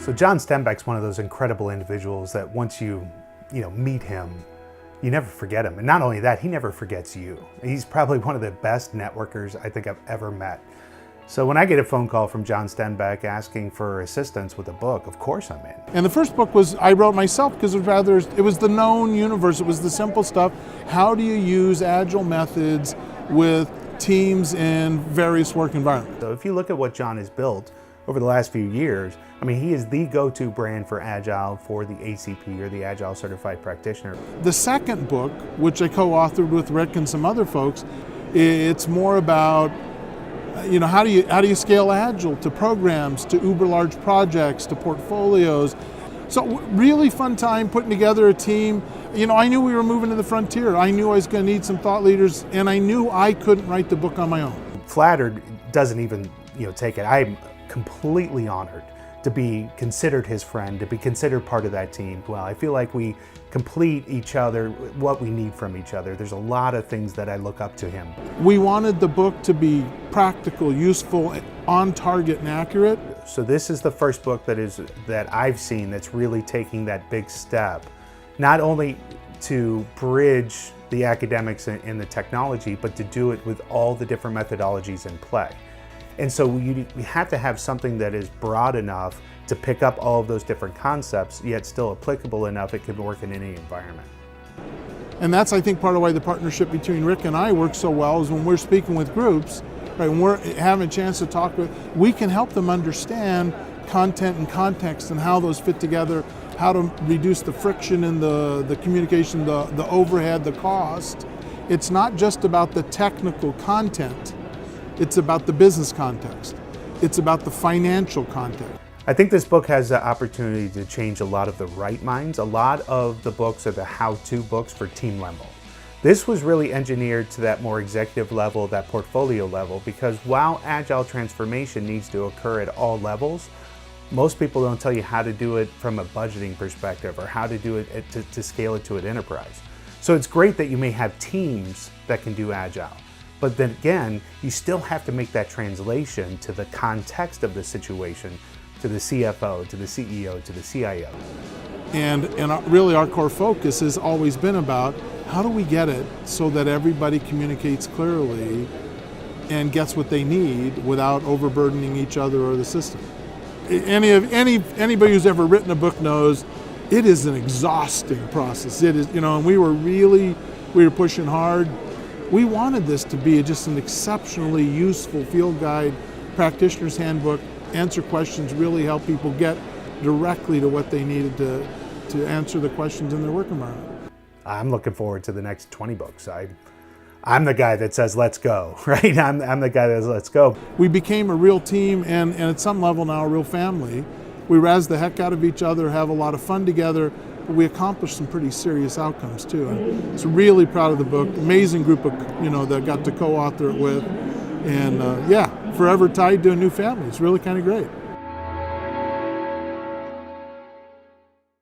So John Stenbeck's one of those incredible individuals that once you meet him, you never forget him. And not only that, he never forgets you. He's probably one of the best networkers I think I've ever met. So when I get a phone call from John Stenbeck asking for assistance with a book, of course I'm in. And the first book I wrote myself because it was the known universe, it was the simple stuff. How do you use agile methods with teams in various work environments? So if you look at what John has built over the last few years, I mean, he is the go-to brand for Agile for the ACP or the Agile Certified Practitioner. The second book, which I co-authored with Rick and some other folks, it's more about how do you scale Agile to programs, to uber large projects, to portfolios. So really fun time putting together a team. I knew we were moving to the frontier. I knew I was going to need some thought leaders, and I knew I couldn't write the book on my own. Flattered doesn't even take it. I'm completely honored to be considered his friend, to be considered part of that team. Well, I feel like we complete each other, what we need from each other. There's a lot of things that I look up to him. We wanted the book to be practical, useful, on target, and accurate. So this is the first book that I've seen that's really taking that big step, not only to bridge the academics and the technology, but to do it with all the different methodologies in play. And so you have to have something that is broad enough to pick up all of those different concepts, yet still applicable enough it can work in any environment. And that's, I think, part of why the partnership between Rick and I works so well is when we're speaking with groups, right, when we're having a chance to talk with, we can help them understand content and context and how those fit together, how to reduce the friction in the communication, the overhead, the cost. It's not just about the technical content. It's about the business context. It's about the financial context. I think this book has the opportunity to change a lot of the right minds. A lot of the books are the how-to books for team level. This was really engineered to that more executive level, that portfolio level, because while Agile transformation needs to occur at all levels, most people don't tell you how to do it from a budgeting perspective or how to do it to scale it to an enterprise. So it's great that you may have teams that can do Agile. But then again, you still have to make that translation to the context of the situation, to the CFO, to the CEO, to the CIO. And really our core focus has always been about how do we get it so that everybody communicates clearly and gets what they need without overburdening each other or the system. Anybody who's ever written a book knows it is an exhausting process. It is, and we were pushing hard. We wanted this to be just an exceptionally useful field guide, practitioner's handbook, answer questions, really help people get directly to what they needed to answer the questions in their work environment. I'm looking forward to the next 20 books. I'm the guy that says, let's go, right? I'm the guy that says, let's go. We became a real team and at some level now a real family. We razz the heck out of each other, have a lot of fun together, but we accomplished some pretty serious outcomes too. And so really proud of the book. Amazing group of, that got to co-author it with. And forever tied to a new family. It's really kind of great.